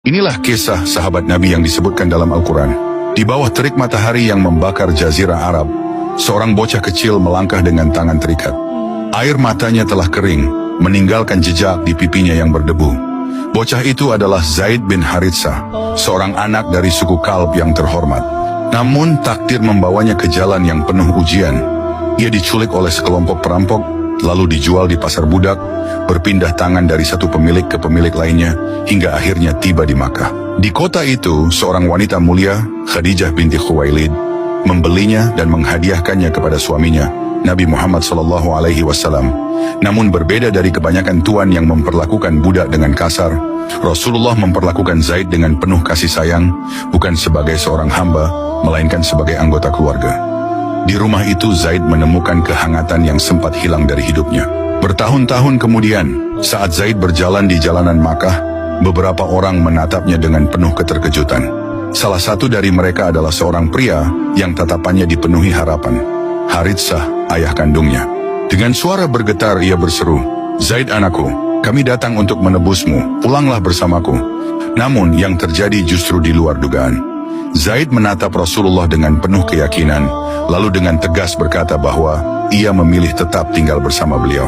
Inilah kisah sahabat Nabi yang disebutkan dalam Al-Quran. Di bawah terik matahari yang membakar jazirah Arab, seorang bocah kecil melangkah dengan tangan terikat. Air matanya telah kering, meninggalkan jejak di pipinya yang berdebu. Bocah itu adalah Zaid bin Haritsah, seorang anak dari suku Kalb yang terhormat. Namun takdir membawanya ke jalan yang penuh ujian. Ia diculik oleh sekelompok perampok, lalu dijual di pasar budak, berpindah tangan dari satu pemilik ke pemilik lainnya, hingga akhirnya tiba di Makkah. Di kota itu, seorang wanita mulia, Khadijah binti Khuwailid, membelinya dan menghadiahkannya kepada suaminya, Nabi Muhammad SAW. Namun berbeda dari kebanyakan tuan yang memperlakukan budak dengan kasar, Rasulullah memperlakukan Zaid dengan penuh kasih sayang, bukan sebagai seorang hamba, melainkan sebagai anggota keluarga. Di rumah itu Zaid menemukan kehangatan yang sempat hilang dari hidupnya. Bertahun-tahun kemudian, saat Zaid berjalan di jalanan Makkah, beberapa orang menatapnya dengan penuh keterkejutan. Salah satu dari mereka adalah seorang pria yang tatapannya dipenuhi harapan. Haritsah, ayah kandungnya. Dengan suara bergetar ia berseru, "Zaid anakku, kami datang untuk menebusmu, pulanglah bersamaku." Namun yang terjadi justru di luar dugaan. Zaid menatap Rasulullah dengan penuh keyakinan, lalu dengan tegas berkata bahwa ia memilih tetap tinggal bersama beliau.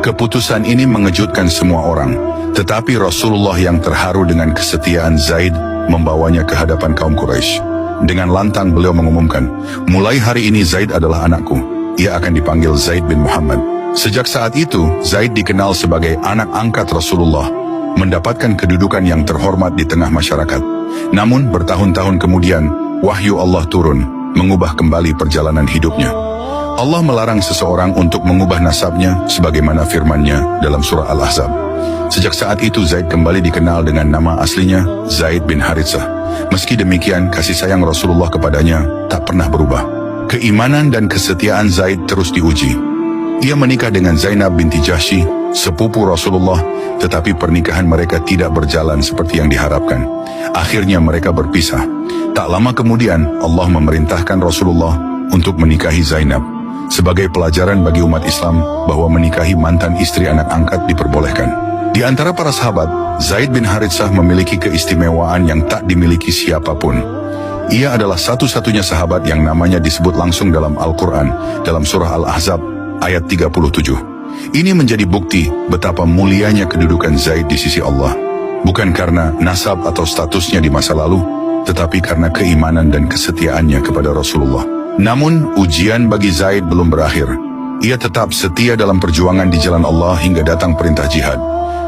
Keputusan ini mengejutkan semua orang, tetapi Rasulullah yang terharu dengan kesetiaan Zaid membawanya ke hadapan kaum Quraisy. Dengan lantang beliau mengumumkan, "Mulai hari ini Zaid adalah anakku. Ia akan dipanggil Zaid bin Muhammad." Sejak saat itu, Zaid dikenal sebagai anak angkat Rasulullah, mendapatkan kedudukan yang terhormat di tengah masyarakat. Namun bertahun-tahun kemudian, wahyu Allah turun, mengubah kembali perjalanan hidupnya. Allah melarang seseorang untuk mengubah nasabnya sebagaimana firman-Nya dalam surah Al-Ahzab. Sejak saat itu Zaid kembali dikenal dengan nama aslinya, Zaid bin Haritsah. Meski demikian, kasih sayang Rasulullah kepadanya tak pernah berubah. Keimanan dan kesetiaan Zaid terus diuji. Ia menikah dengan Zainab binti Jahsy, sepupu Rasulullah, tetapi pernikahan mereka tidak berjalan seperti yang diharapkan. Akhirnya mereka berpisah. Tak lama kemudian, Allah memerintahkan Rasulullah untuk menikahi Zainab. Sebagai pelajaran bagi umat Islam bahwa menikahi mantan istri anak angkat diperbolehkan. Di antara para sahabat, Zaid bin Haritsah memiliki keistimewaan yang tak dimiliki siapapun. Ia adalah satu-satunya sahabat yang namanya disebut langsung dalam Al-Quran, dalam surah Al-Ahzab, ayat 37. Ini menjadi bukti betapa mulianya kedudukan Zaid di sisi Allah. Bukan karena nasab atau statusnya di masa lalu, tetapi karena keimanan dan kesetiaannya kepada Rasulullah. Namun, ujian bagi Zaid belum berakhir. Ia tetap setia dalam perjuangan di jalan Allah hingga datang perintah jihad.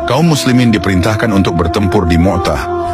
Kaum muslimin diperintahkan untuk bertempur di Mu'tah,